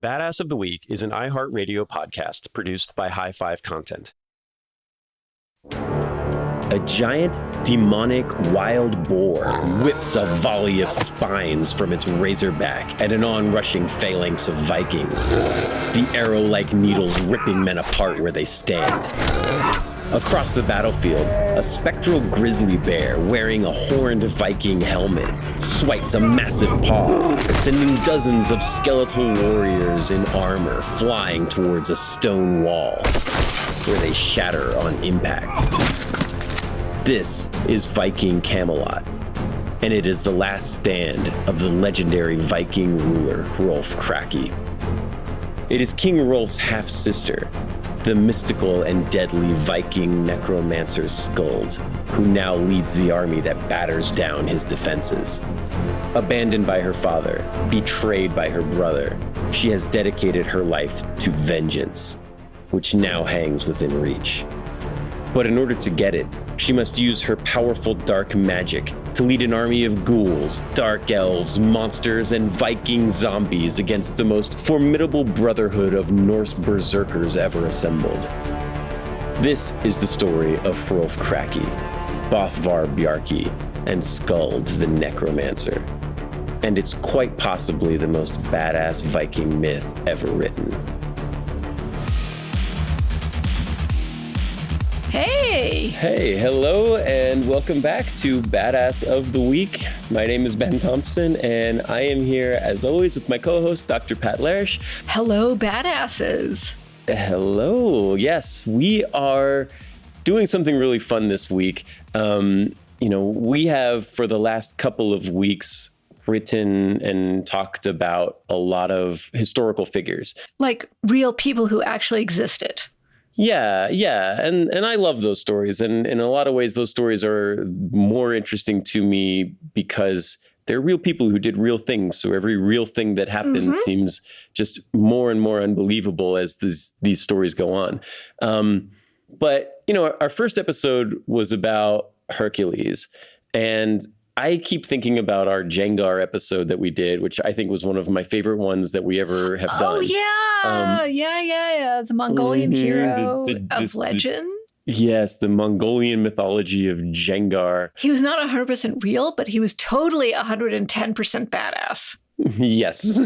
Badass of the Week is an iHeartRadio podcast produced by High Five Content. A giant, demonic wild boar whips a volley of spines from its razorback at an onrushing phalanx of Vikings, the arrow-like needles ripping men apart where they stand. Across the battlefield, a spectral grizzly bear wearing a horned Viking helmet swipes a massive paw, sending dozens of skeletal warriors in armor flying towards a stone wall, where they shatter on impact. This is Viking Camelot, and it is the last stand of the legendary Viking ruler, Rolf Kraki. It is King Rolf's half-sister, the mystical and deadly Viking necromancer Skuld, who now leads the army that batters down his defenses. Abandoned by her father, betrayed by her brother, she has dedicated her life to vengeance, which now hangs within reach. But in order to get it, she must use her powerful dark magic to lead an army of ghouls, dark elves, monsters, and Viking zombies against the most formidable brotherhood of Norse Berserkers ever assembled. This is the story of Hrolf Kraki, Bothvar Bjarki, and Skuld the Necromancer. And it's quite possibly the most badass Viking myth ever written. Hey! Hey, hello, and welcome back to Badass of the Week. My name is Ben Thompson, and I am here, as always, with my co-host, Dr. Pat Larish. Hello, badasses. Hello. Yes, we are doing something really fun this week. We have, for the last couple of weeks, written and talked about a lot of historical figures. Like real people who actually existed. Yeah. And I love those stories. And in a lot of ways, those stories are more interesting to me because they're real people who did real things. So every real thing that happens seems just more and more unbelievable as these stories go on. But our first episode was about Hercules. And I keep thinking about our Jengar episode that we did, which I think was one of my favorite ones that we ever have done. Oh, yeah. The Mongolian hero of legend. Yes, the Mongolian mythology of Jengar. He was not 100% real, but he was totally 110% badass. Yes.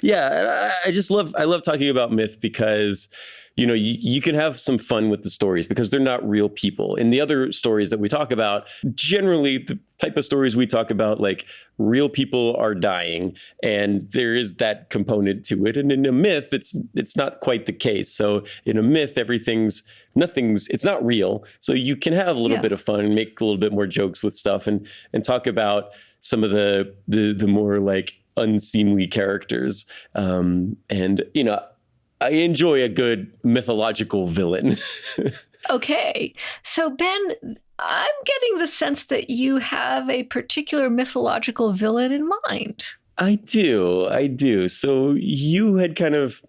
Yeah, I love talking about myth because you can have some fun with the stories because they're not real people. In the other stories that we talk about, generally the type of stories we talk about, like real people are dying and there is that component to it. And in a myth, it's not quite the case. So in a myth, it's not real. So you can have a little bit of fun and make a little bit more jokes with stuff and talk about some of the more like unseemly characters. I enjoy a good mythological villain. Okay. So, Ben, I'm getting the sense that you have a particular mythological villain in mind. I do. So you had kind of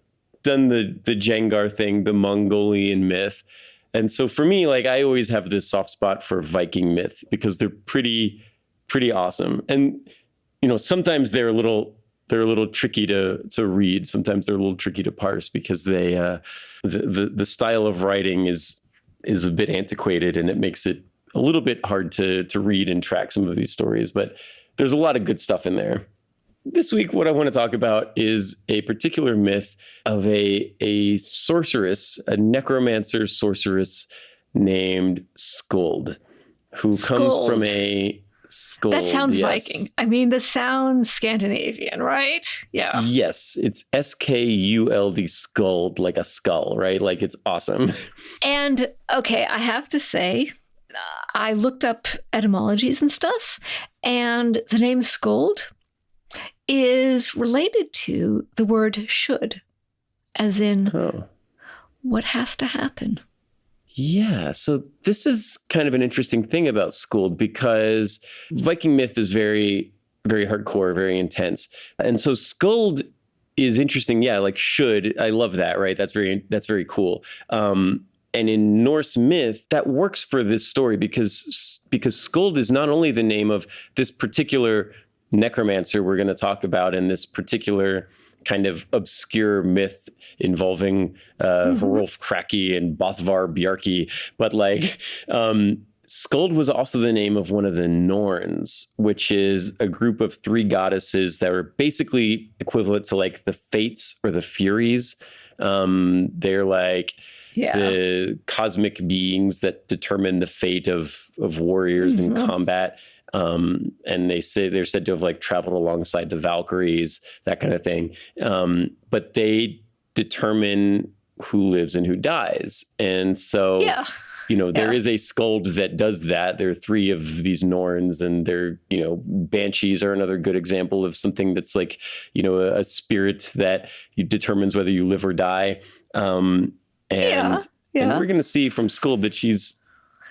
done the Jengar thing, the Mongolian myth. And so for me, like I always have this soft spot for Viking myth because they're pretty awesome. And, sometimes they're a little tricky to read. Sometimes they're a little tricky to parse because they the style of writing is a bit antiquated and it makes it a little bit hard to read and track some of these stories. But there's a lot of good stuff in there. This week, what I want to talk about is a particular myth of a sorceress, a necromancer sorceress named Skuld, who comes from a Skuld. That sounds Viking. I mean, this sounds Scandinavian, right? Yeah. Yes, it's Skuld, Skuld, like a skull, right? Like it's awesome. And okay, I have to say, I looked up etymologies and stuff, and the name Skuld is related to the word should, as in what has to happen. Yeah, so this is kind of an interesting thing about Skuld because Viking myth is very, very hardcore, very intense. And so Skuld is interesting. Yeah, like should. I love that, right? That's very cool. And in Norse myth, that works for this story because Skuld is not only the name of this particular necromancer we're going to talk about in this particular kind of obscure myth involving Hrolf Kraki and Bothvar Bjarki. But like, Skuld was also the name of one of the Norns, which is a group of 3 goddesses that were basically equivalent to like the Fates or the Furies. They're like the cosmic beings that determine the fate of warriors in combat. And they're said to have like traveled alongside the Valkyries, that kind of thing. But they determine who lives and who dies. And so, there is a Skuld that does that. There are 3 of these Norns, and they're, banshees are another good example of something that's like, a spirit that determines whether you live or die. And we're going to see from Skuld that she's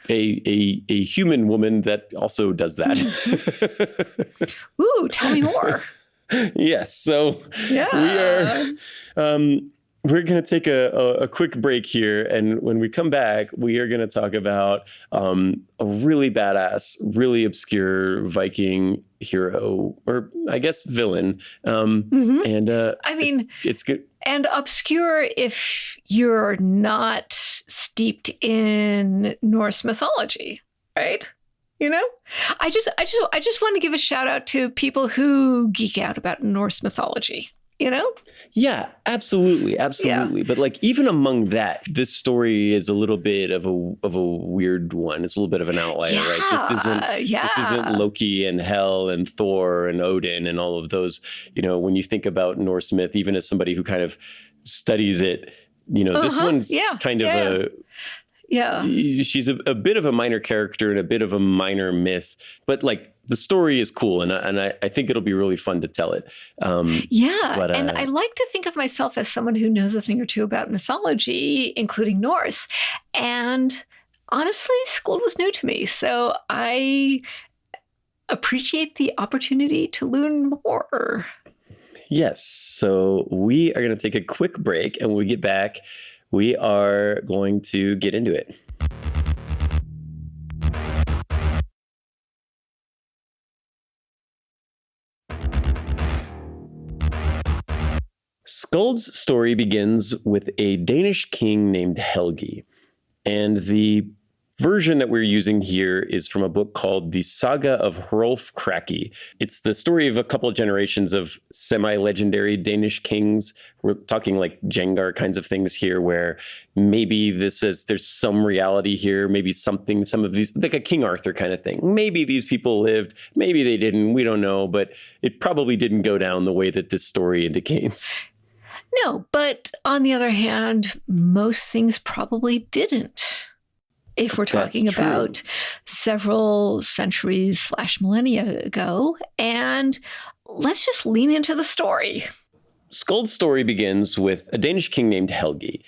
a human woman that also does that. Ooh, tell me more. Yes. So we are, we're going to take a quick break here. And when we come back, we are going to talk about a really badass, really obscure Viking hero, or I guess villain. And it's good. And obscure if you're not steeped in Norse mythology, right? I just want to give a shout out to people who geek out about Norse mythology. Yeah, absolutely. Yeah. But like, even among that, this story is a little bit of a weird one. It's a little bit of an outlier, right? This isn't Loki and Hel and Thor and Odin and all of those. When you think about Norse myth, even as somebody who kind of studies it, this one's kind of she's a bit of a minor character and a bit of a minor myth, but like, the story is cool, and I think it'll be really fun to tell it. And I like to think of myself as someone who knows a thing or two about mythology, including Norse. And honestly, Skuld was new to me, so I appreciate the opportunity to learn more. Yes, so we are going to take a quick break, and when we get back, we are going to get into it. Skuld's story begins with a Danish king named Helgi, and the version that we're using here is from a book called The Saga of Hrolf Kraki. It's the story of a couple of generations of semi-legendary Danish kings. We're talking like Jengar kinds of things here, where maybe there's some reality here, maybe some of these, like a King Arthur kind of thing. Maybe these people lived, maybe they didn't, we don't know, but it probably didn't go down the way that this story indicates. No, but on the other hand, most things probably didn't. If we're talking about several centuries / millennia ago. And let's just lean into the story. Skuld's story begins with a Danish king named Helgi.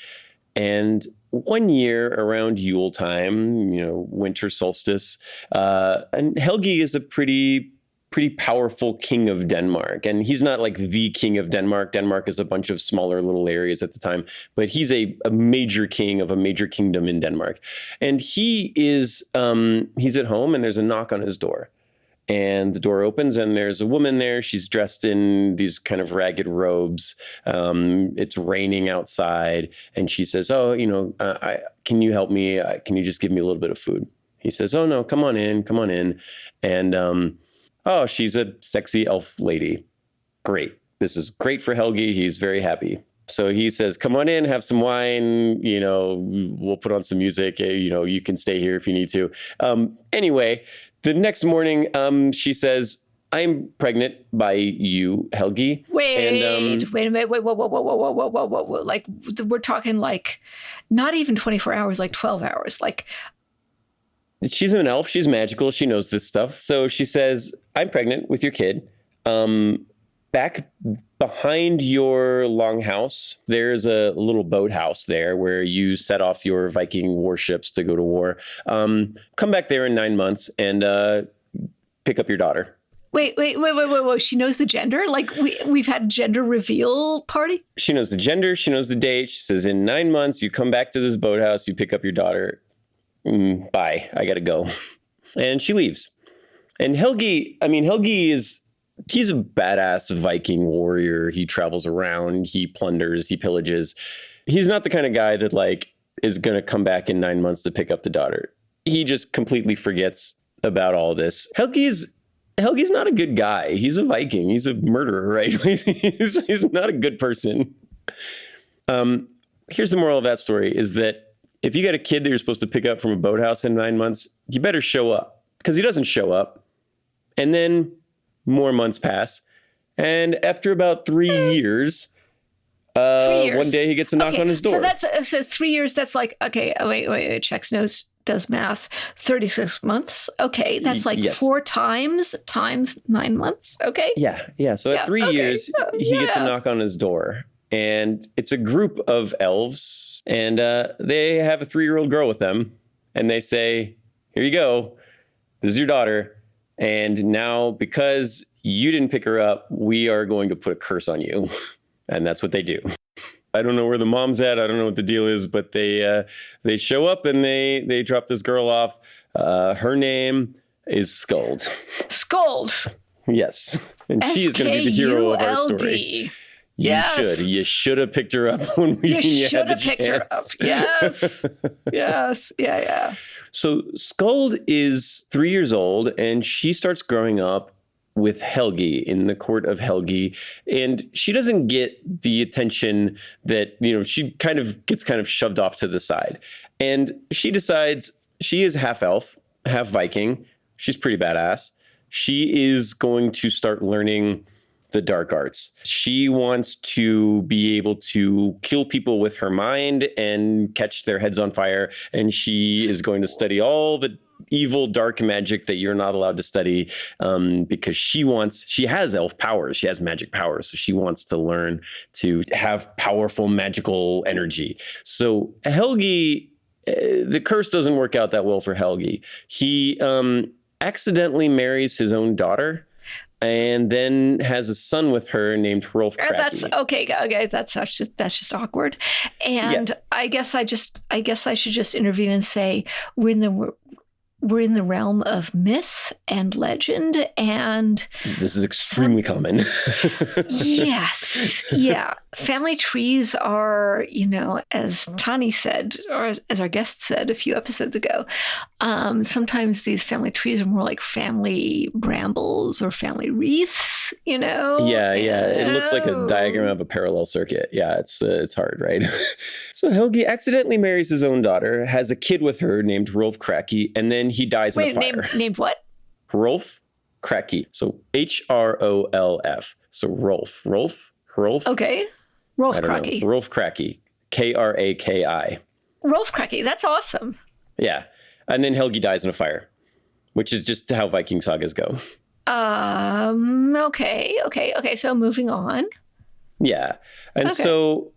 And one year around Yule time, winter solstice, and Helgi is a pretty powerful king of Denmark. And he's not like the king of Denmark. Denmark is a bunch of smaller little areas at the time, but he's a major king of a major kingdom in Denmark. And he is, he's at home, and there's a knock on his door. And the door opens, and there's a woman there. She's dressed in these kind of ragged robes. It's raining outside. And she says, can you help me? Can you just give me a little bit of food? He says, oh no, come on in. And, she's a sexy elf lady. Great. This is great for Helgi. He's very happy. So he says, come on in, have some wine. We'll put on some music. You can stay here if you need to. Anyway, the next morning, she says, I'm pregnant by you, Helgi. Wait a minute. Whoa. Like, we're talking like not even 24 hours, like 12 hours. Like, she's an elf. She's magical. She knows this stuff. So she says, I'm pregnant with your kid. Back behind your longhouse, there's a little boathouse there where you set off your Viking warships to go to war. Come back there in 9 months and pick up your daughter. Wait. She knows the gender? Like, we've had gender reveal party? She knows the gender. She knows the date. She says, in 9 months, you come back to this boathouse, you pick up your daughter. Bye. I got to go. And she leaves. And Helgi is he's a badass Viking warrior. He travels around, he plunders, he pillages. He's not the kind of guy that like is going to come back in 9 months to pick up the daughter. He just completely forgets about all this. Helgi's not a good guy. He's a Viking. He's a murderer, right? he's not a good person. Here's the moral of that story is that if you got a kid that you're supposed to pick up from a boathouse in 9 months, you better show up, because he doesn't show up. And then more months pass. And after about 3 years, 3 years, one day he gets a knock on his door. So 3 years, that's like, okay, wait, checks nose, does math, 36 months. Okay, that's like yes. 4 times 9 months. Okay. Yeah. So at 3 years, he gets a knock on his door. And it's a group of elves, and they have a 3-year-old girl with them. And they say, here you go. This is your daughter. And now, because you didn't pick her up, we are going to put a curse on you. And that's what they do. I don't know where the mom's at. I don't know what the deal is, but they show up and they drop this girl off. Her name is Skuld. Skuld. Yes. And she is going to be the hero of our story. You should have picked her up when you had the chance. Her up. Yes. Yeah. So Skuld is 3 years old, and she starts growing up with Helgi in the court of Helgi, and she doesn't get the attention that, she gets shoved off to the side. And she decides she is half elf, half Viking. She's pretty badass. She is going to start learning the dark arts. She wants to be able to kill people with her mind and catch their heads on fire. And she is going to study all the evil dark magic that you're not allowed to study, because she has elf powers. She has magic powers. So she wants to learn to have powerful magical energy. So Helgi, the curse doesn't work out that well for Helgi. He accidentally marries his own daughter, and then has a son with her named Rolf Kraki. That's okay. That's just awkward. And I guess I should just intervene and say we're in the realm of myth and legend, and this is extremely common. Yes. Yeah. Family trees are, as Tani said, or as our guest said a few episodes ago, sometimes these family trees are more like family brambles or family wreaths, Yeah. It looks like a diagram of a parallel circuit. Yeah, it's hard, right? So Helgi accidentally marries his own daughter, has a kid with her named Rolf Kraki, and then he dies in a fire. Named what? Rolf Kraki. So HROLF. So Rolf. Okay. Rolf Kraki. Rolf Kraki. Kraki. Rolf Kraki. That's awesome. Yeah. And then Helgi dies in a fire, which is just how Viking sagas go. Okay. So moving on. Yeah. And so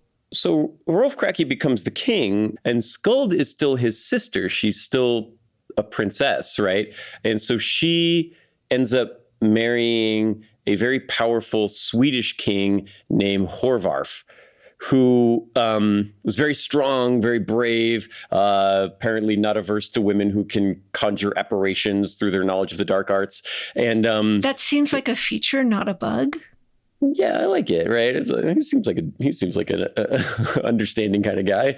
Rolf Kraki becomes the king, and Skuld is still his sister. She's still a princess, right? And so she ends up marrying a very powerful Swedish king named Horvarf, who was very strong, very brave, apparently not averse to women who can conjure apparitions through their knowledge of the dark arts. And that seems like a feature, not a bug. Yeah, I like it, right? He seems like an understanding kind of guy.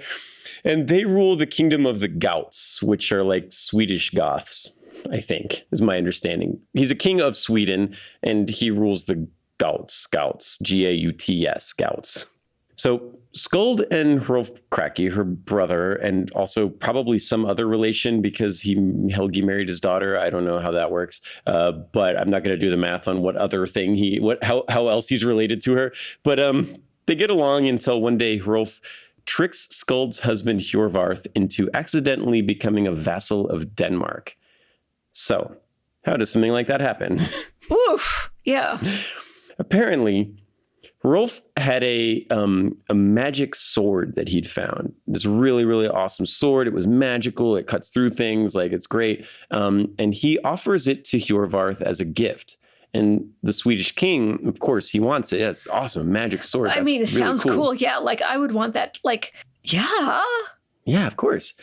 And they rule the kingdom of the Gauts, which are like Swedish Goths, I think, is my understanding. He's a king of Sweden, and he rules the Gauts, Gauts, Gauts. So Skuld and Rolf Kraki, her brother, and also probably some other relation because Helgi married his daughter. I don't know how that works, but I'm not going to do the math on what other thing how else he's related to her. But they get along until one day Rolf tricks Skuld's husband Hjorvarth into accidentally becoming a vassal of Denmark. So how does something like that happen? Oof, yeah. Apparently, Rolf had a magic sword that he'd found. This really, really awesome sword. It was magical. It cuts through things. Like, it's great. And he offers it to Hjorvarth as a gift. And the Swedish king, of course, he wants it. Yeah, it's awesome. Magic sword. It really sounds cool. Yeah, like I would want that. Like, yeah. Yeah, of course.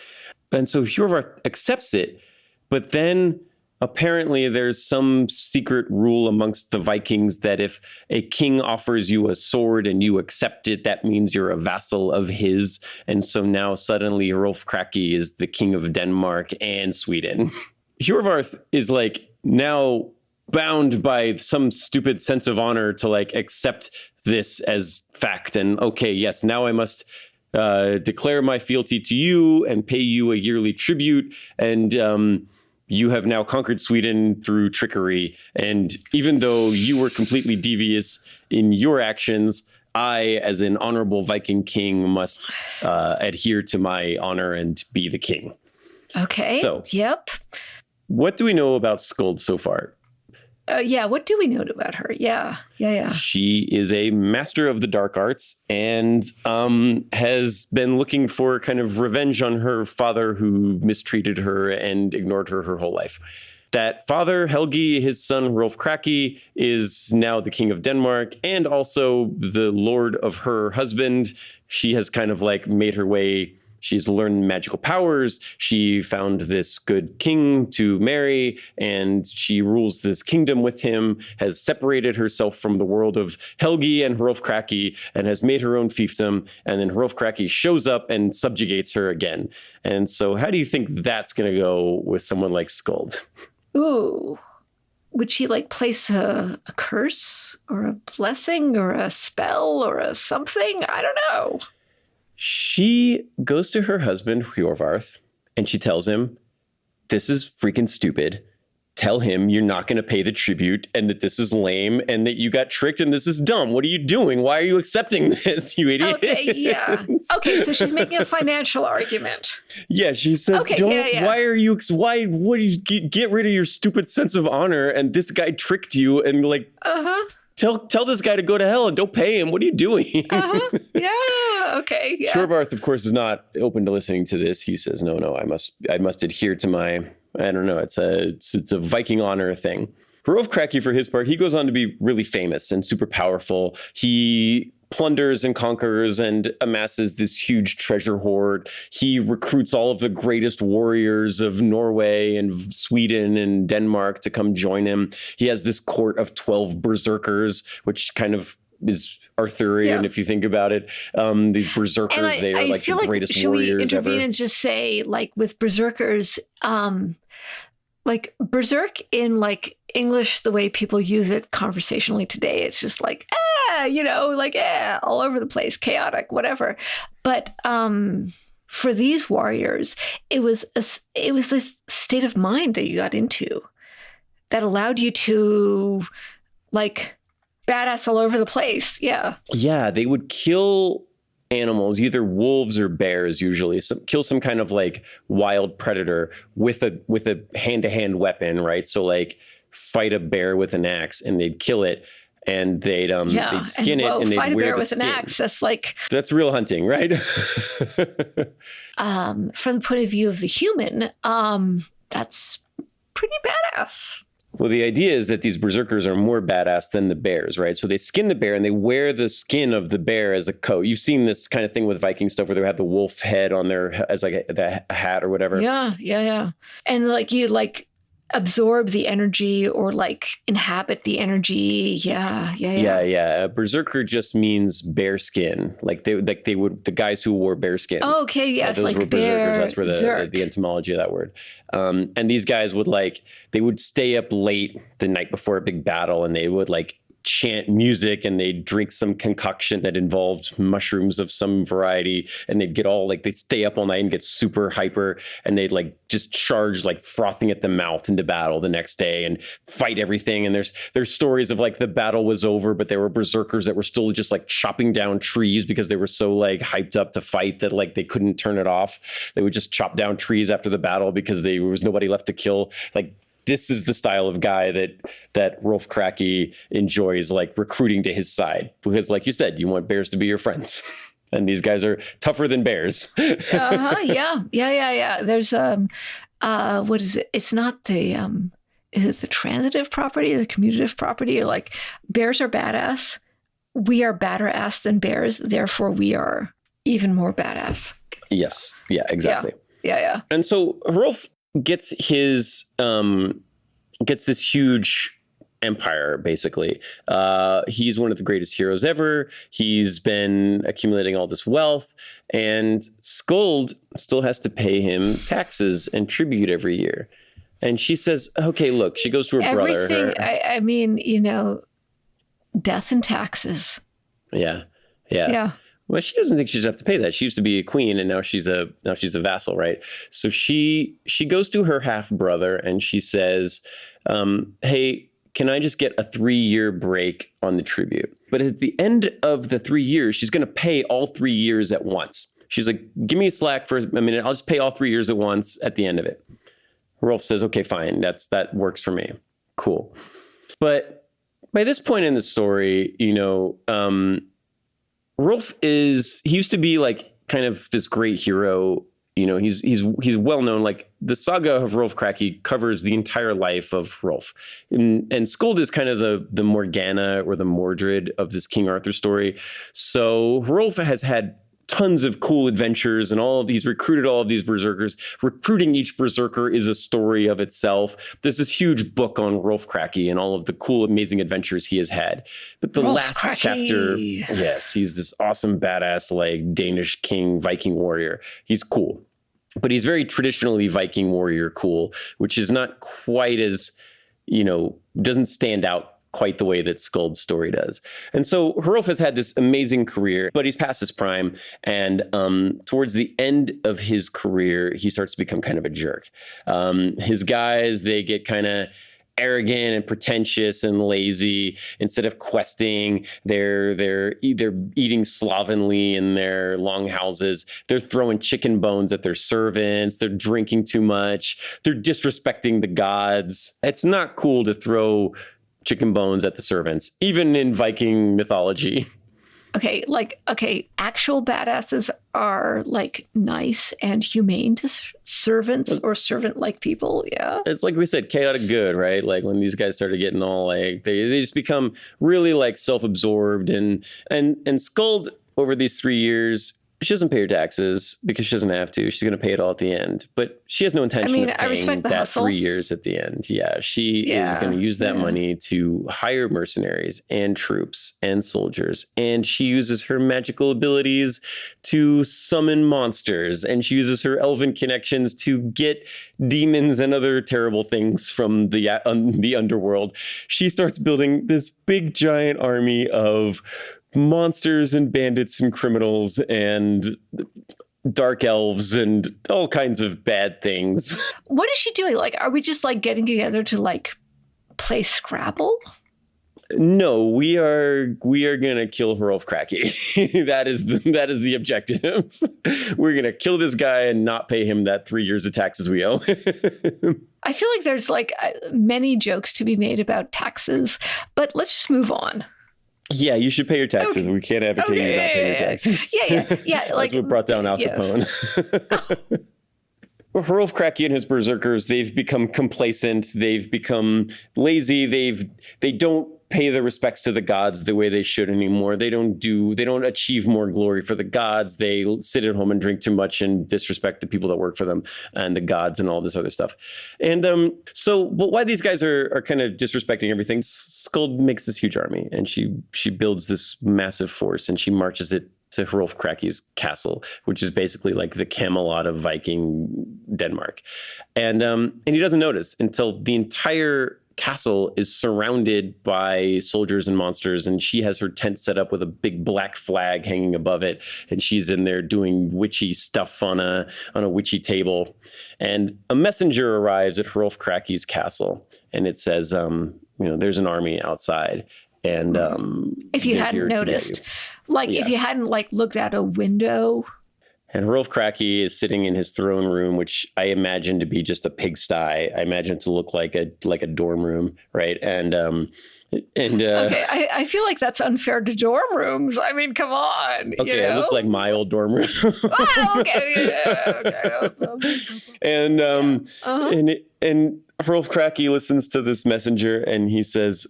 And so Hjorvarth accepts it. But then apparently there's some secret rule amongst the Vikings that if a king offers you a sword and you accept it, that means you're a vassal of his. And so now suddenly Rolf Kraki is the king of Denmark and Sweden. Hjorvarth is like now bound by some stupid sense of honor to like accept this as fact. And okay, yes, now I must declare my fealty to you and pay you a yearly tribute. And you have now conquered Sweden through trickery. And even though you were completely devious in your actions, I, as an honorable Viking king, must adhere to my honor and be the king. Okay. So, yep. What do we know about Skuld so far? What do we know about her? Yeah. She is a master of the dark arts and has been looking for kind of revenge on her father who mistreated her and ignored her whole life. That father, Helgi, his son, Rolf Kraki, is now the king of Denmark and also the lord of her husband. She has kind of like made her way. She's learned magical powers. She found this good king to marry, and she rules this kingdom with him, has separated herself from the world of Helgi and Rolf Kraki, and has made her own fiefdom. And then Rolf Kraki shows up and subjugates her again. And so how do you think that's going to go with someone like Skuld? Ooh. Would she like place a curse or a blessing or a spell or a something? I don't know. She goes to her husband, Hjorvarth, and she tells him, this is freaking stupid. Tell him you're not going to pay the tribute and that this is lame and that you got tricked and this is dumb. What are you doing? Why are you accepting this, you idiot? Okay, yeah. Okay, so she's making a financial argument. Yeah, she says, okay, don't, yeah. What do you get rid of your stupid sense of honor and this guy tricked you and like, Tell this guy to go to hell and don't pay him. What are you doing? Yeah. Okay. Yeah. Hjorvarth, of course, is not open to listening to this. He says, no, I must adhere to my, I don't know. It's a Viking honor thing. Rolf Kraki, for his part, he goes on to be really famous and super powerful. He plunders and conquers and amasses this huge treasure hoard. He recruits all of the greatest warriors of Norway and Sweden and Denmark to come join him. He has this court of 12 berserkers, which kind of is Arthurian, if you think about it. These berserkers, they are like the greatest warriors ever. Should we intervene and just say, like, with berserkers, like berserk in like English, the way people use it conversationally today, it's just like, all over the place, chaotic, whatever. But for these warriors, it was this state of mind that you got into that allowed you to like badass all over the place. Yeah. Yeah, they would kill animals, either wolves or bears, usually. Kill some kind of like wild predator with a hand-to-hand weapon, right? So like fight a bear with an axe and they'd kill it and they'd skin it and they'd fight a wear bear the with skin. An axe. That's real hunting, right? From the point of view of the human, that's pretty badass. Well, the idea is that these berserkers are more badass than the bears, right? So they skin the bear and they wear the skin of the bear as a coat. You've seen this kind of thing with Viking stuff where they have the wolf head on their as like the hat or whatever. Yeah. And like you like absorb the energy or like inhabit the energy. Yeah. A berserker just means bear skin. They would the guys who wore bear skins. Oh, okay, yes, those like were berserkers. That's where Zerk. the etymology of that word. And these guys would stay up late the night before a big battle, and they would like chant music and they'd drink some concoction that involved mushrooms of some variety, and they'd stay up all night and get super hyper, and they'd like just charge like frothing at the mouth into battle the next day and fight everything. And there's stories of like the battle was over, but there were berserkers that were still just like chopping down trees because they were so like hyped up to fight that like they couldn't turn it off. They would just chop down trees after the battle because there was nobody left to kill. Like, this is the style of guy that Rolf Kraki enjoys, like recruiting to his side, because like you said, you want bears to be your friends. And these guys are tougher than bears. Yeah. There's what is it? It's not the is it the transitive property or the commutative property? Or like bears are badass. We are badder ass than bears, therefore we are even more badass. Yes. Yeah, exactly. Yeah. And so Rolf gets his gets this huge empire, basically. He's one of the greatest heroes ever. He's been accumulating all this wealth, and Skuld still has to pay him taxes and tribute every year. And she says, okay, look, she goes to her brother. I mean, death and taxes. Yeah. Yeah. Well, she doesn't think she should have to pay that. She used to be a queen, and now she's a vassal, right? So she goes to her half brother and she says, hey, can I just get a 3-year break on the tribute? But at the end of the 3 years, she's going to pay all 3 years at once. She's like, give me a slack for a minute. I'll just pay all 3 years at once at the end of it. Rolf says, okay, fine. That works for me. Cool. But by this point in the story, Rolf he used to be like kind of this great hero. He's well known. Like the saga of Rolf Kraki covers the entire life of Rolf, and Skuld is kind of the Morgana or the Mordred of this King Arthur story. So Rolf has had tons of cool adventures, and he's recruited all of these berserkers. Recruiting each berserker is a story of itself. There's this huge book on Rolf Kraki and all of the cool, amazing adventures he has had. But the last chapter, yes, he's this awesome, badass, like Danish king, Viking warrior. He's cool, but he's very traditionally Viking warrior cool, which is not quite as, doesn't stand out quite the way that Skuld's story does. And so Hrolf has had this amazing career, but he's past his prime. And towards the end of his career, he starts to become kind of a jerk. His guys, they get kind of arrogant and pretentious and lazy. Instead of questing, they're either eating slovenly in their longhouses, they're throwing chicken bones at their servants, they're drinking too much, they're disrespecting the gods. It's not cool to throw chicken bones at the servants, even in Viking mythology. Okay, actual badasses are like nice and humane to servants or servant-like people. Yeah, it's like we said, chaotic good, right? Like when these guys started getting all like they just become really like self-absorbed, and Skuld over these 3 years. She doesn't pay her taxes because she doesn't have to. She's going to pay it all at the end. But she has no intention of paying that hustle. 3 years at the end. Yeah, she is going to use that money to hire mercenaries and troops and soldiers. And she uses her magical abilities to summon monsters. And she uses her elven connections to get demons and other terrible things from the underworld. She starts building this big, giant army of monsters and bandits and criminals and dark elves and all kinds of bad things. What is she doing? Like, are we just like getting together to like play Scrabble? No, we are gonna kill Hrolf Kraki. that is the objective. We're gonna kill this guy and not pay him that 3 years of taxes we owe. I feel like there's like many jokes to be made about taxes, but let's just move on. Yeah, you should pay your taxes. Okay. We can't advocate you not paying your taxes. Yeah. That's what brought down Al Capone. Hrolf Kraki and his berserkers, they've become complacent. They've become lazy. They don't pay the respects to the gods the way they should anymore. They don't achieve more glory for the gods. They sit at home and drink too much and disrespect the people that work for them and the gods and all this other stuff. And but why these guys are kind of disrespecting everything, Skuld makes this huge army and she builds this massive force and she marches it to Hrolf Kraki's castle, which is basically like the Camelot of Viking Denmark. And he doesn't notice until the entire castle is surrounded by soldiers and monsters, and she has her tent set up with a big black flag hanging above it, and she's in there doing witchy stuff on a witchy table. And a messenger arrives at Hrolf Kraki's castle, and it says, there's an army outside. And if you hadn't noticed, if you hadn't looked out a window. And Hrolf Kraki is sitting in his throne room, which I imagine to be just a pigsty. I imagine it to look like a dorm room, right? And okay, I feel like that's unfair to dorm rooms. I mean, come on. Okay, it looks like my old dorm room. Oh, okay, yeah, okay. And Hrolf Kraki listens to this messenger, and he says,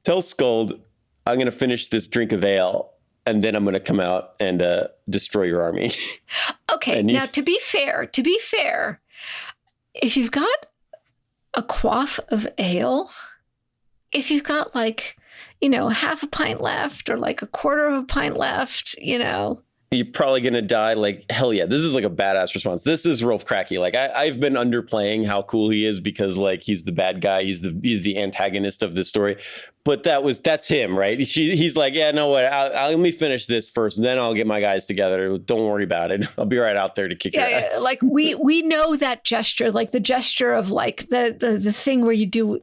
"Tell Skuld I'm going to finish this drink of ale, and then I'm going to come out and destroy your army." Okay, now to be fair, if you've got a quaff of ale, if you've got like, half a pint left or like a quarter of a pint left, You're probably going to die. Like, hell yeah. This is like a badass response. This is Rolf Kraki. Like, I've been underplaying how cool he is because like he's the bad guy. He's the antagonist of this story. But that's him, right? He's like, yeah, no, what? Let me finish this first, and then I'll get my guys together. Don't worry about it. I'll be right out there to kick your ass. Yeah, like we know that gesture, like the gesture of like the thing where you do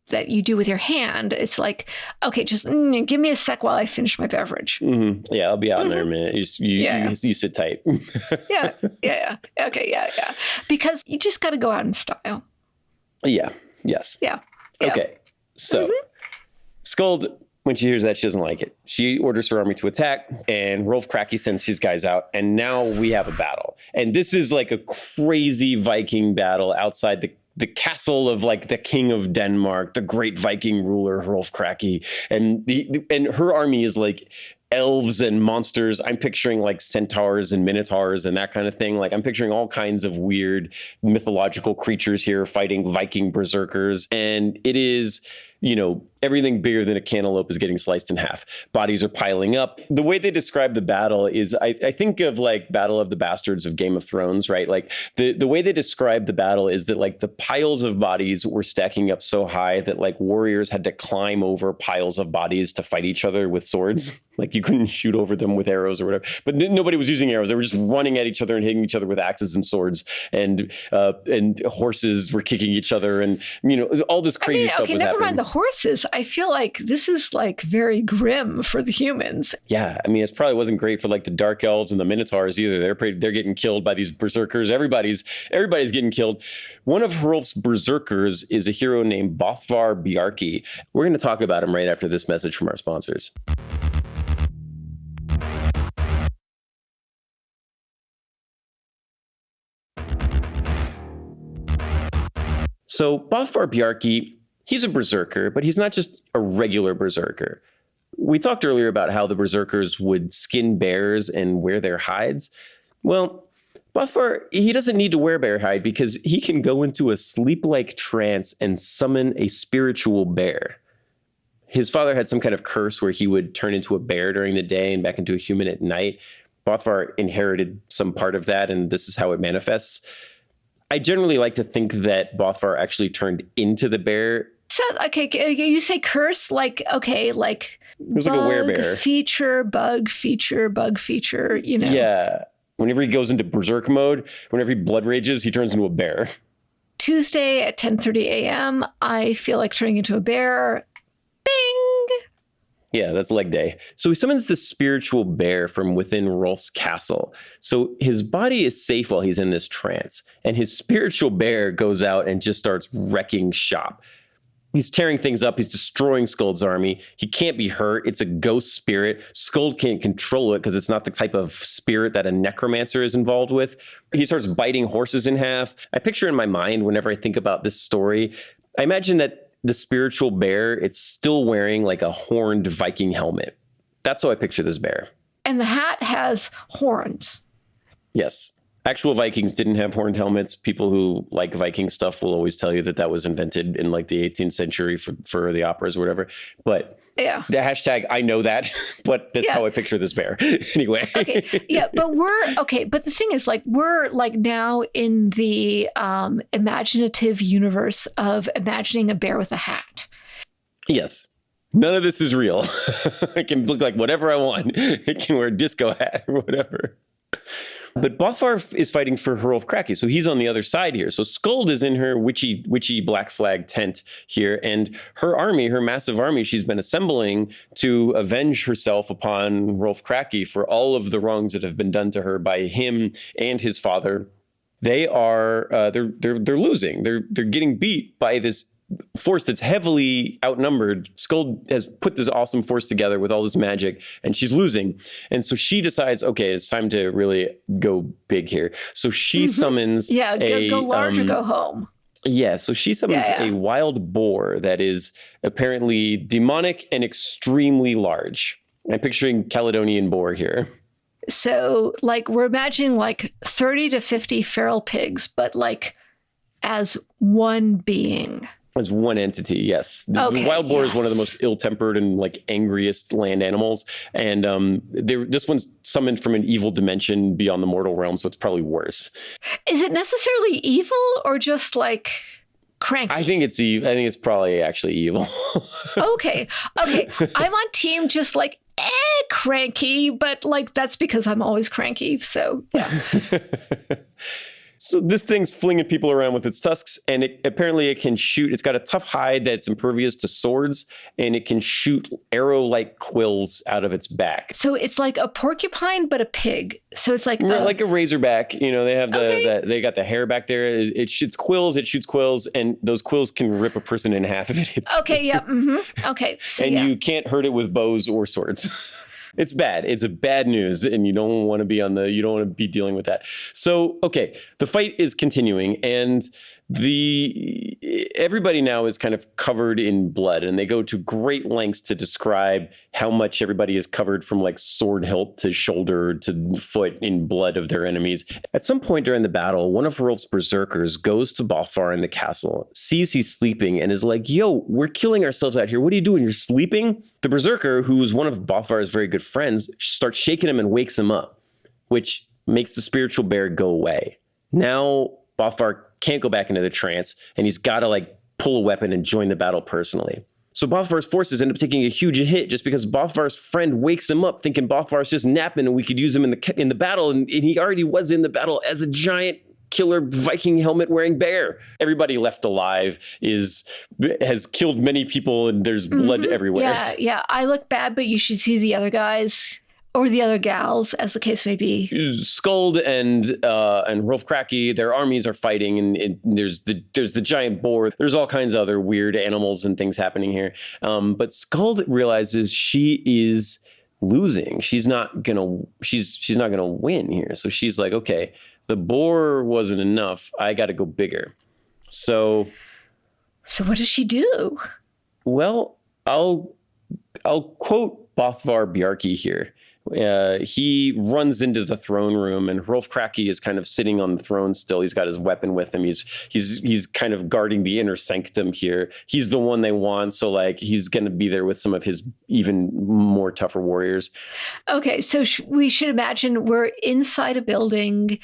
that you do with your hand. It's like, okay, just give me a sec while I finish my beverage. Mm-hmm. Yeah, I'll be out in there in a minute. You sit tight. Yeah. Okay, yeah. Because you just got to go out in style. Yeah. Yes. Yeah. Okay. So, Skuld, when she hears that, she doesn't like it. She orders her army to attack, and Rolf Kraki sends his guys out, and now we have a battle. And this is like a crazy Viking battle outside the castle of like the king of Denmark, the great Viking ruler Rolf Kraki, and her army is like elves and monsters. I'm picturing like centaurs and minotaurs and that kind of thing. Like I'm picturing all kinds of weird mythological creatures here fighting Viking berserkers, and it is, everything bigger than a cantaloupe is getting sliced in half. Bodies are piling up. The way they describe the battle is, I think of like Battle of the Bastards of Game of Thrones, right? Like the way they describe the battle is that like the piles of bodies were stacking up so high that like warriors had to climb over piles of bodies to fight each other with swords. Like you couldn't shoot over them with arrows or whatever. But nobody was using arrows. They were just running at each other and hitting each other with axes and swords. And horses were kicking each other. And, all this crazy stuff was happening. Never mind the horses. I feel like this is like very grim for the humans. Yeah. I mean, it probably wasn't great for like the dark elves and the minotaurs either. They're getting killed by these berserkers. Everybody's getting killed. One of Hrolf's berserkers is a hero named Bothvar Bjarki. We're going to talk about him right after this message from our sponsors. So Bothvar Bjarki, he's a berserker, but he's not just a regular berserker. We talked earlier about how the berserkers would skin bears and wear their hides. Well, Bothvar, he doesn't need to wear bear hide because he can go into a sleep-like trance and summon a spiritual bear. His father had some kind of curse where he would turn into a bear during the day and back into a human at night. Bothvar inherited some part of that, and this is how it manifests. I generally like to think that Bothvar actually turned into the bear. So, okay, you say curse, like, okay, like it was like a werebear. Bug feature, Yeah. Whenever he goes into berserk mode, whenever he blood rages, he turns into a bear. Tuesday at 10:30 a.m., I feel like turning into a bear. Bing! Yeah, that's leg day. So he summons the spiritual bear from within Rolf's castle. So his body is safe while he's in this trance, and his spiritual bear goes out and just starts wrecking shop. He's tearing things up. He's destroying Skuld's army. He can't be hurt. It's a ghost spirit. Skuld can't control it because it's not the type of spirit that a necromancer is involved with. He starts biting horses in half. I picture in my mind, whenever I think about this story, I imagine that the spiritual bear, it's still wearing like a horned Viking helmet. That's how I picture this bear. And the hat has horns. Yes. Actual Vikings didn't have horned helmets. People who like Viking stuff will always tell you that that was invented in like the 18th century for the operas or whatever. But yeah, the hashtag, I know that, but that's how I picture this bear. Anyway. Okay. Yeah, but but the thing is, like, we're like now in the imaginative universe of imagining a bear with a hat. Yes. None of this is real. I can look like whatever I want. I can wear a disco hat or whatever. But Bothvar is fighting for Hrolf Kraki, so he's on the other side here. So Skuld is in her witchy black flag tent here, and her army, her massive army, she's been assembling to avenge herself upon Hrolf Kraki for all of the wrongs that have been done to her by him and his father. They are they're losing. They're getting beat by this force that's heavily outnumbered. Skuld has put this awesome force together with all this magic, and she's losing. And so she decides, okay, it's time to really go big here. So she summons go large or go home. Yeah, so she summons a wild boar that is apparently demonic and extremely large. I'm picturing Caledonian boar here. So, like, we're imagining like 30 to 50 feral pigs, but like as one being. As one entity, yes. Okay, The wild boar is yes. one of the most ill-tempered and like angriest land animals, and this one's summoned from an evil dimension beyond the mortal realm, so it's probably worse. Is it necessarily evil or just like cranky? I think it's probably actually evil. Okay. I'm on team just like cranky, but like that's because I'm always cranky. So yeah. So this thing's flinging people around with its tusks, and apparently it can shoot. It's got a tough hide that's impervious to swords, and it can shoot arrow-like quills out of its back. So it's like a porcupine, but a pig. So it's like like a razorback. You know, they have they got the hair back there. It shoots quills, and those quills can rip a person in half if it hits. Okay, yeah. Mm-hmm. Okay. So, and you can't hurt it with bows or swords. It's bad. It's a bad news, and you don't want to be dealing with that. So, okay, the fight is continuing, and everybody now is kind of covered in blood, and they go to great lengths to describe how much everybody is covered from like sword hilt to shoulder to foot in blood of their enemies. At some point during the battle, one of Hrolf's berserkers goes to Bothvar in the castle, sees he's sleeping, and is like, "Yo, we're killing ourselves out here. What are you doing? You're sleeping?" The berserker, who's one of Bothvar's very good friends, starts shaking him and wakes him up, which makes the spiritual bear go away. Now Bothvar can't go back into the trance, and he's got to like pull a weapon and join the battle personally. So Bothvar's forces end up taking a huge hit just because Bothvar's friend wakes him up thinking Bothvar's just napping and we could use him in the battle, and he already was in the battle as a giant killer Viking helmet wearing bear. Everybody left alive has killed many people, and there's blood everywhere. Yeah. I look bad, but you should see the other guys. Or the other gals, as the case may be. Skuld and Hrolf Kraki, their armies are fighting, and there's the giant boar. There's all kinds of other weird animals and things happening here. But Skuld realizes she is losing. She's not gonna win here. So she's like, okay, the boar wasn't enough. I got to go bigger. So what does she do? Well, I'll quote Bothvar Bjarki here. He runs into the throne room, and Hrolf Kraki is kind of sitting on the throne still. He's got his weapon with him. He's kind of guarding the inner sanctum here. He's the one they want, so like he's going to be there with some of his even more tougher warriors. Okay, so we should imagine we're inside a building.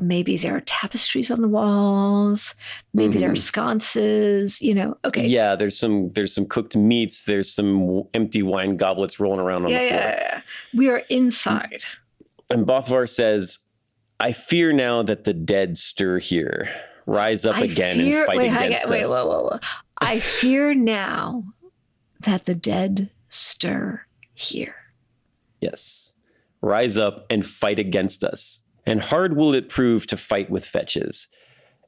Maybe there are tapestries on the walls. Maybe there are sconces, okay. Yeah, there's some cooked meats. There's some empty wine goblets rolling around on the floor. Yeah. We are inside. And Bothvar says, "I fear now that the dead stir here. Rise up again and fight against us." Whoa. I fear now that the dead stir here. Yes. Rise up and fight against us. And hard will it prove to fight with fetches.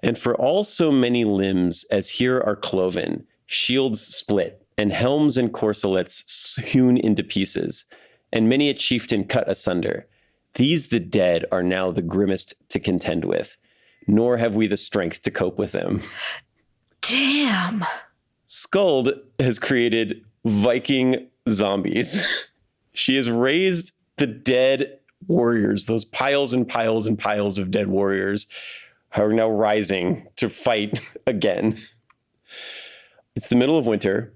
And for all so many limbs as here are cloven, shields split, and helms and corselets hewn into pieces, and many a chieftain cut asunder, these the dead are now the grimmest to contend with, nor have we the strength to cope with them. Damn. Skuld has created Viking zombies. She has raised the dead warriors, those piles and piles and piles of dead warriors, are now rising to fight again. It's the middle of winter.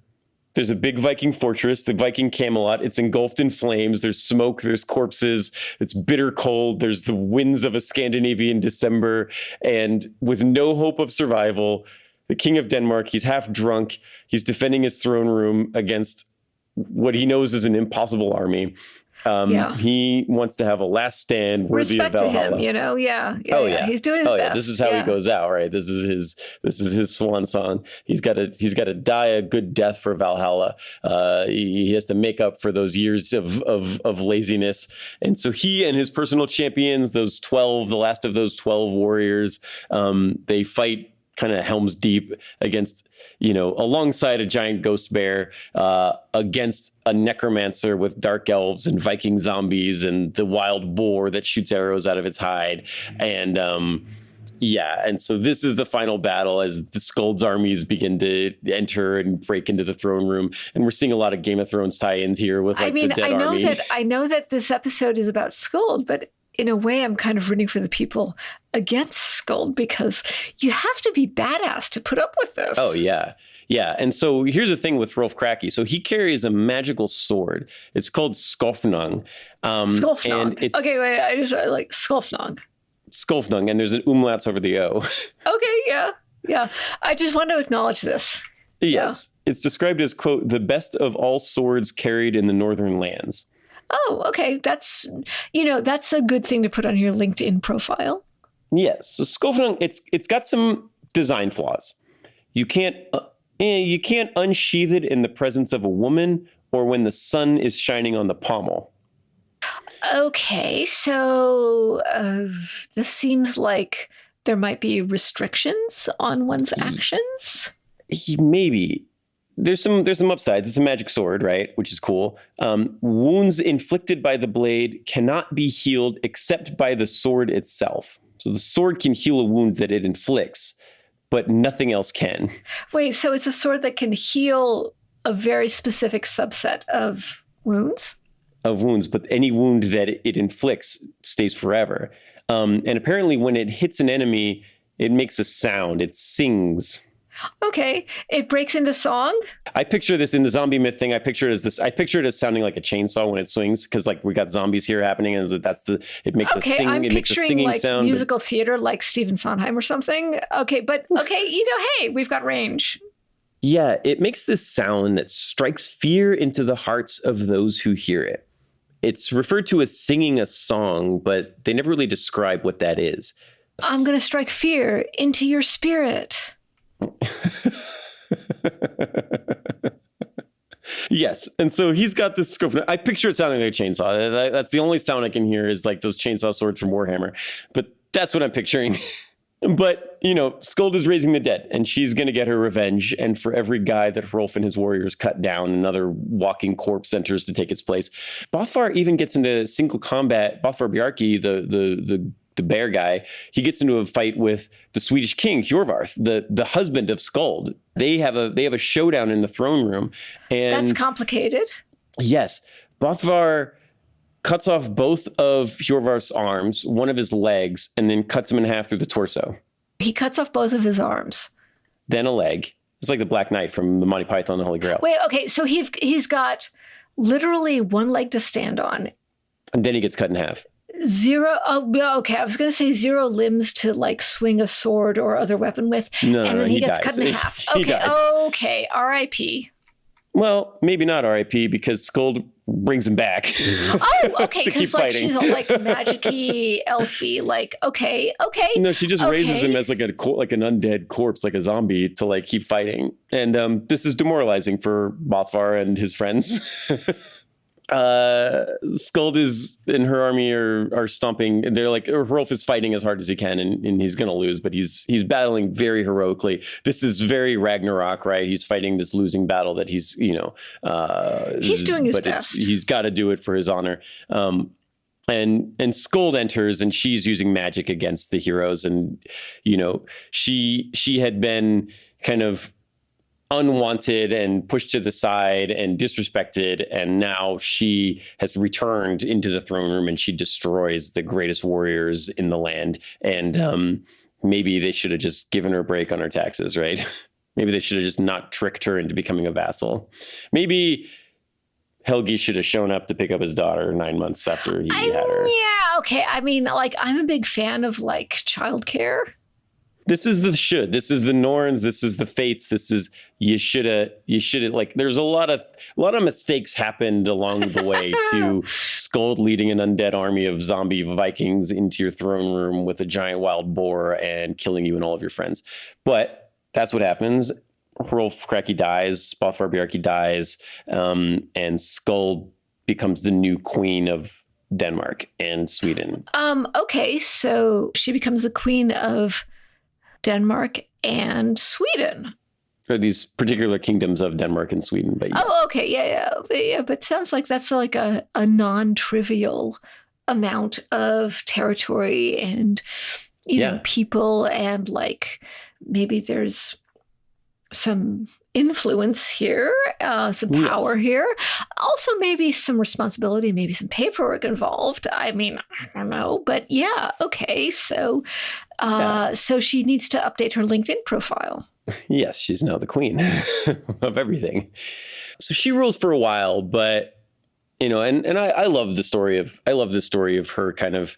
There's a big Viking fortress, the Viking Camelot. It's engulfed in flames. There's smoke. There's corpses. It's bitter cold. There's the winds of a Scandinavian December. And with no hope of survival, the King of Denmark, he's half drunk. He's defending his throne room against what he knows is an impossible army. He wants to have a last stand worthy of Valhalla. Respect to him, Yeah. He's doing his best. Yeah. This is how he goes out, right? This is his swan song. He's got to die a good death for Valhalla. He has to make up for those years of laziness. And so he and his personal champions, the last of those 12 warriors, they fight kind of helms deep against, alongside a giant ghost bear, against a necromancer with dark elves and Viking zombies and the wild boar that shoots arrows out of its hide. And and so this is the final battle as the Skuld's armies begin to enter and break into the throne room. And we're seeing a lot of Game of Thrones tie-ins here with the dead army. I know that this episode is about Skuld, but in a way, I'm kind of rooting for the people against Skuld because you have to be badass to put up with this. Oh, yeah. Yeah. And so here's the thing with Rolf Kraki. So he carries a magical sword. It's called Skofnung. Skofnung. And it's, okay, wait, I just like Skofnung. Skofnung, and there's an umlauts over the O. Okay, yeah. Yeah. I just want to acknowledge this. Yes. Yeah. It's described as, quote, the best of all swords carried in the northern lands. Oh, okay. That's a good thing to put on your LinkedIn profile. Yes. So Skofnung, it's got some design flaws. You can't unsheath it in the presence of a woman or when the sun is shining on the pommel. Okay, so this seems like there might be restrictions on one's actions. Maybe. There's some upsides. It's a magic sword, right? Which is cool. Wounds inflicted by the blade cannot be healed except by the sword itself. So the sword can heal a wound that it inflicts, but nothing else can. Wait, so it's a sword that can heal a very specific subset of wounds? Of wounds, but any wound that it inflicts stays forever. And apparently when it hits an enemy, it makes a sound. It sings. Okay. It breaks into song? I picture this in the zombie myth thing. I picture it as sounding like a chainsaw when it swings, because like we got zombies here happening, and it makes a sing. I'm it makes a singing like sound. Musical theater like Stephen Sondheim or something. Okay, but hey, we've got range. Yeah, it makes this sound that strikes fear into the hearts of those who hear it. It's referred to as singing a song, but they never really describe what that is. I'm going to strike fear into your spirit. Yes. And so he's got this scope. I picture it sounding like a chainsaw. That's the only sound I can hear is like those chainsaw swords from Warhammer. But that's what I'm picturing. But, Skuld is raising the dead, and she's going to get her revenge. And for every guy that Hrolf and his warriors cut down, another walking corpse enters to take its place. Bothvar even gets into single combat. Bothvar Bjarki, the bear guy, he gets into a fight with the Swedish king, Hjorvarth, the husband of Skuld. They have a showdown in the throne room. And that's complicated. Yes. Bothvar cuts off both of Hjorvarth's arms, one of his legs, and then cuts him in half through the torso. He cuts off both of his arms. Then a leg. It's like the Black Knight from the Monty Python and the Holy Grail. Wait, okay, so he's got literally one leg to stand on. And then he gets cut in half. Okay, I was going to say 0 limbs to like swing a sword or other weapon with. No, and then he gets dies. cut in half. He dies. Okay, R.I.P. Well, maybe not R.I.P. because Skuld brings him back. Oh, okay, because like fighting. she's all like magic-y, elfy, like okay. No, she just raises him as like an undead corpse, like a zombie, to like keep fighting. And this is demoralizing for Bothvar and his friends. Skuld is and her army are stomping. They're like, Hrolf is fighting as hard as he can, and he's gonna lose, but he's battling very heroically. This is very Ragnarok, right? He's fighting this losing battle that he's doing his best. He's got to do it for his honor. And Skuld enters, and she's using magic against the heroes, and she had been kind of unwanted and pushed to the side and disrespected, and now she has returned into the throne room, and she destroys the greatest warriors in the land. And maybe they should have just given her a break on her taxes, right? Maybe they should have just not tricked her into becoming a vassal. Maybe Helgi should have shown up to pick up his daughter 9 months after he had her. Yeah, okay. I mean, like, I'm a big fan of like childcare. This is the should. This is the Norns. This is the Fates. This is you shoulda. Like, there's a lot of mistakes happened along the way to Skuld leading an undead army of zombie Vikings into your throne room with a giant wild boar and killing you and all of your friends. But that's what happens. Rolf Kraki dies. Bothvar Bjarki dies, and Skuld becomes the new queen of Denmark and Sweden. Okay, so she becomes the queen of Denmark and Sweden. Or these particular kingdoms of Denmark and Sweden. But yes. Oh, okay. Yeah. But sounds like that's like a non-trivial amount of territory and, you know, people, and like maybe there's some influence here, some power here. Also, maybe some responsibility, maybe some paperwork involved. I mean, I don't know, but yeah, okay. So, so she needs to update her LinkedIn profile. Yes, she's now the queen of everything. So she rules for a while, but and I love the story of her kind of,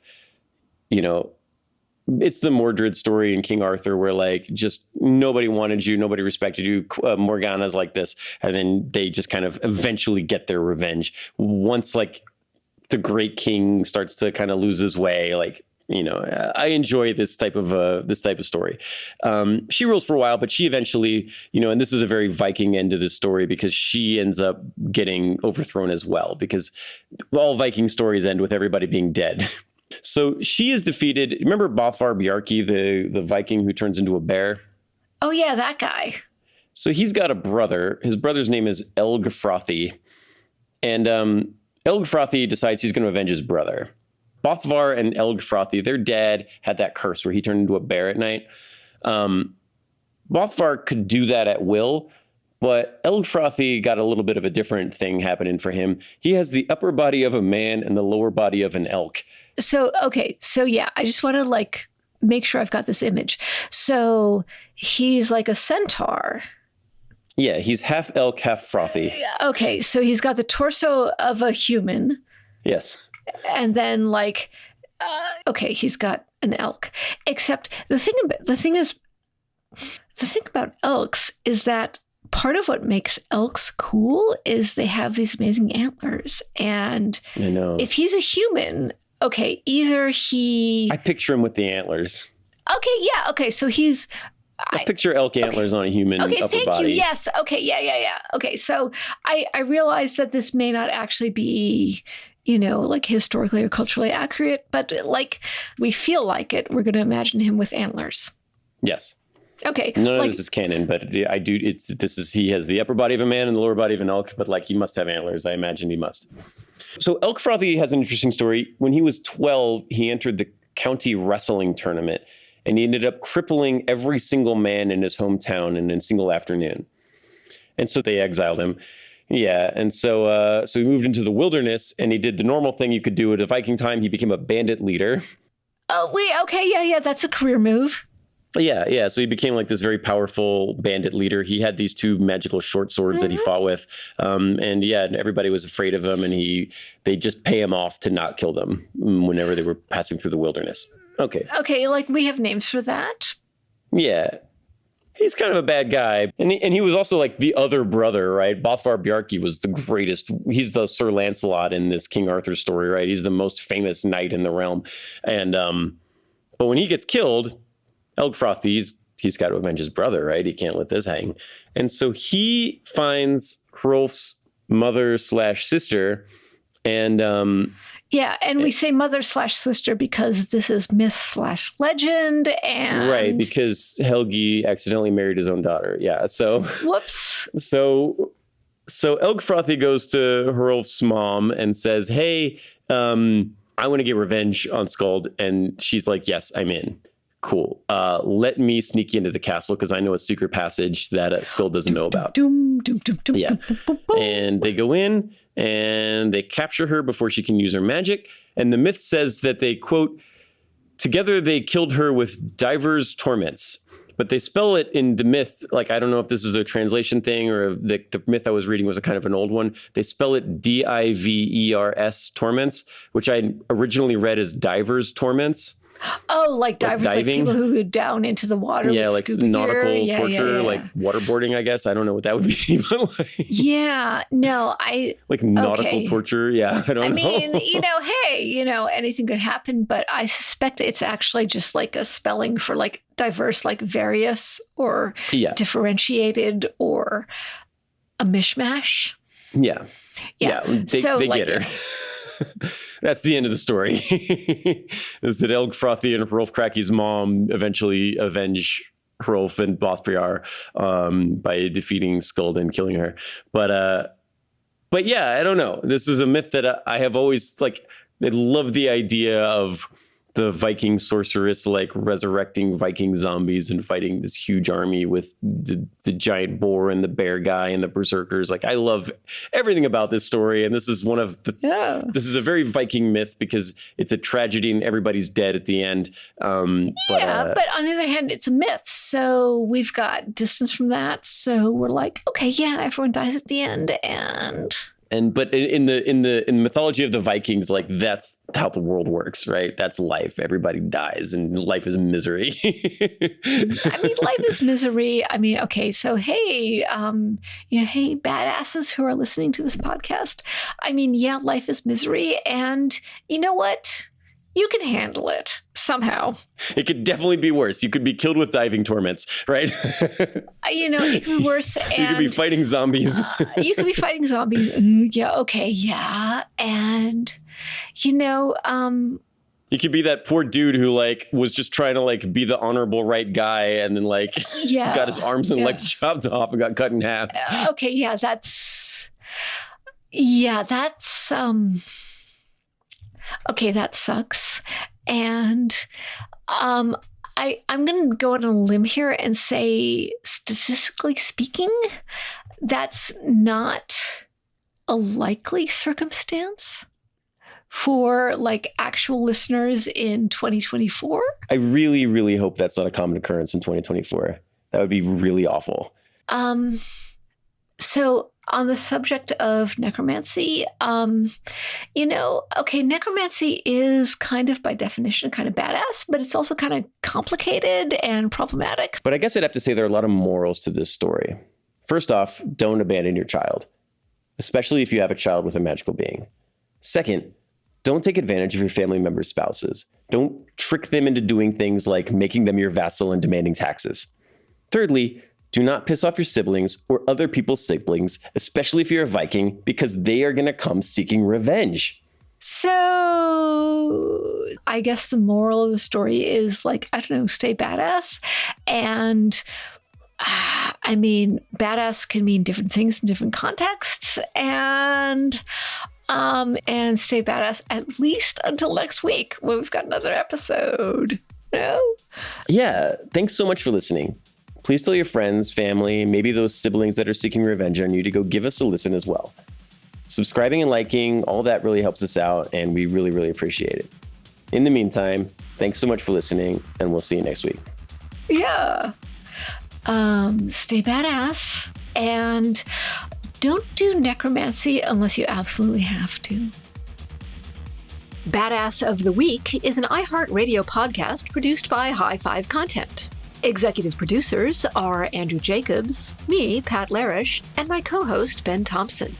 it's the Mordred story in King Arthur where like just nobody wanted you, nobody respected you. Morgana's like this. And then they just kind of eventually get their revenge once like the great king starts to kind of lose his way. Like, I enjoy this type of story. She rules for a while, but she eventually, and this is a very Viking end to the story because she ends up getting overthrown as well because all Viking stories end with everybody being dead. So she is defeated. Remember Bothvar Bjarki, the Viking who turns into a bear? Oh, yeah, that guy. So he's got a brother. His brother's name is Elgfrothi. And Elgfrothi decides he's going to avenge his brother. Bothvar and Elgfrothi, their dad had that curse where he turned into a bear at night. Bothvar could do that at will, but Elgfrothi got a little bit of a different thing happening for him. He has the upper body of a man and the lower body of an elk. So, okay. So, yeah, I just want to like make sure I've got this image. So he's like a centaur. Yeah, he's half elk, half frothy. Okay. So he's got the torso of a human. Yes. And then like, okay, he's got an elk. Except the thing about elks is that part of what makes elks cool is they have these amazing antlers. And I know. If he's a human, okay, I picture him with the antlers. Okay, yeah, okay. So I picture elk antlers on a human upper body. Okay, thank you. Yes. Okay, yeah. Okay, so I realize that this may not actually be, like historically or culturally accurate, but like we feel like it. We're going to imagine him with antlers. Yes. Okay. None of this is canon, but I do. He has the upper body of a man and the lower body of an elk, but like he must have antlers. I imagine he must. So Elgfrothi has an interesting story. When he was 12, he entered the county wrestling tournament, and he ended up crippling every single man in his hometown in a single afternoon. And so they exiled him. Yeah, and so he moved into the wilderness, and he did the normal thing you could do at a Viking time. He became a bandit leader. Oh, wait, okay, yeah, that's a career move. Yeah. So he became like this very powerful bandit leader. He had these two magical short swords that he fought with. And everybody was afraid of him, and they just pay him off to not kill them whenever they were passing through the wilderness. Okay. Okay, like we have names for that. Yeah. He's kind of a bad guy. And he was also like the other brother, right? Bothvar Bjarki was the greatest. He's the Sir Lancelot in this King Arthur story, right? He's the most famous knight in the realm. And but when he gets killed, Elgfrothi, he's got to avenge his brother, right? He can't let this hang. And so he finds Hrolf's mother/sister and we say mother/sister because this is myth/legend, and right, because Helgi accidentally married his own daughter. Yeah. So whoops. So Elgfrothi goes to Hrolf's mom and says, "Hey, I want to get revenge on Skuld." And she's like, "Yes, I'm in." Cool. Let me sneak you into the castle because I know a secret passage that Skuld doesn't know about. Yeah. And they go in and they capture her before she can use her magic. And the myth says that they, quote, together they killed her with divers torments. But they spell it in the myth, like, I don't know if this is a translation thing or the myth I was reading was a kind of an old one. They spell it divers torments, which I originally read as divers torments. Oh, like divers, like people who go down into the water. Yeah, with like scuba nautical gear. torture, like waterboarding, I guess. I don't know what that would be. But like, yeah, no, like nautical torture. Yeah, I don't know. I mean, hey, anything could happen, but I suspect it's actually just like a spelling for like diverse, like various or differentiated or a mishmash. Yeah. They like, get her. That's the end of the story. Is that Elgfrothi and Hrolf Kraki's mom eventually avenge Hrolf and Bothvar by defeating Skuld and killing her. But yeah, I don't know. This is a myth that I have always I love the idea of the Viking sorceress like resurrecting Viking zombies and fighting this huge army with the giant boar and the bear guy and the berserkers. Like, I love everything about this story. And this is this is a very Viking myth because it's a tragedy and everybody's dead at the end. But on the other hand, it's a myth. So we've got distance from that. So we're like, okay, yeah, everyone dies at the end. But in the mythology of the Vikings, like, that's how the world works, right? That's life. Everybody dies, and life is misery. I mean, life is misery. I mean, okay, so hey, hey, badasses who are listening to this podcast. I mean, yeah, life is misery, and you know what? You can handle it somehow. It could definitely be worse. You could be killed with diving torments, right? It could be worse. And, you could be fighting zombies. You could be fighting zombies. Yeah, okay, yeah. And, you could be that poor dude who like was just trying to like be the honorable right guy and then like got his arms and legs chopped off and got cut in half. Okay, yeah, okay, that sucks. And I'm going to go on a limb here and say, statistically speaking, that's not a likely circumstance for like actual listeners in 2024. I really, really hope that's not a common occurrence in 2024. That would be really awful. So on the subject of necromancy, necromancy is kind of by definition kind of badass, but it's also kind of complicated and problematic. But I guess I'd have to say there are a lot of morals to this story. First off, don't abandon your child, especially if you have a child with a magical being. Second, don't take advantage of your family members' spouses. Don't trick them into doing things like making them your vassal and demanding taxes. Thirdly, do not piss off your siblings or other people's siblings, especially if you're a Viking, because they are going to come seeking revenge. So I guess the moral of the story is like, I don't know, stay badass. And I mean, badass can mean different things in different contexts. And stay badass at least until next week when we've got another episode. No? Yeah. Thanks so much for listening. Please tell your friends, family, maybe those siblings that are seeking revenge on you to go give us a listen as well. Subscribing and liking, all that really helps us out, and we really, really appreciate it. In the meantime, thanks so much for listening, and we'll see you next week. Yeah. Stay badass, and don't do necromancy unless you absolutely have to. Badass of the Week is an iHeartRadio podcast produced by High Five Content. Executive producers are Andrew Jacobs, me, Pat Larish, and my co-host, Ben Thompson.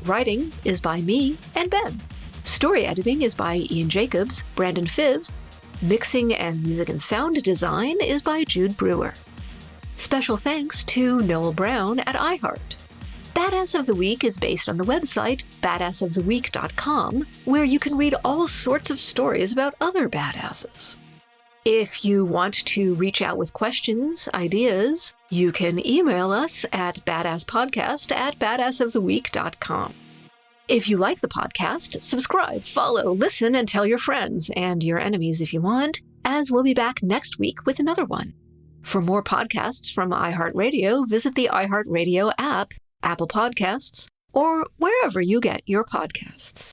Writing is by me and Ben. Story editing is by Ian Jacobs, Brandon Phibbs. Mixing and music and sound design is by Jude Brewer. Special thanks to Noel Brown at iHeart. Badass of the Week is based on the website badassoftheweek.com, where you can read all sorts of stories about other badasses. If you want to reach out with questions, ideas, you can email us at badasspodcast@badassoftheweek.com. If you like the podcast, subscribe, follow, listen, and tell your friends and your enemies if you want, as we'll be back next week with another one. For more podcasts from iHeartRadio, visit the iHeartRadio app, Apple Podcasts, or wherever you get your podcasts.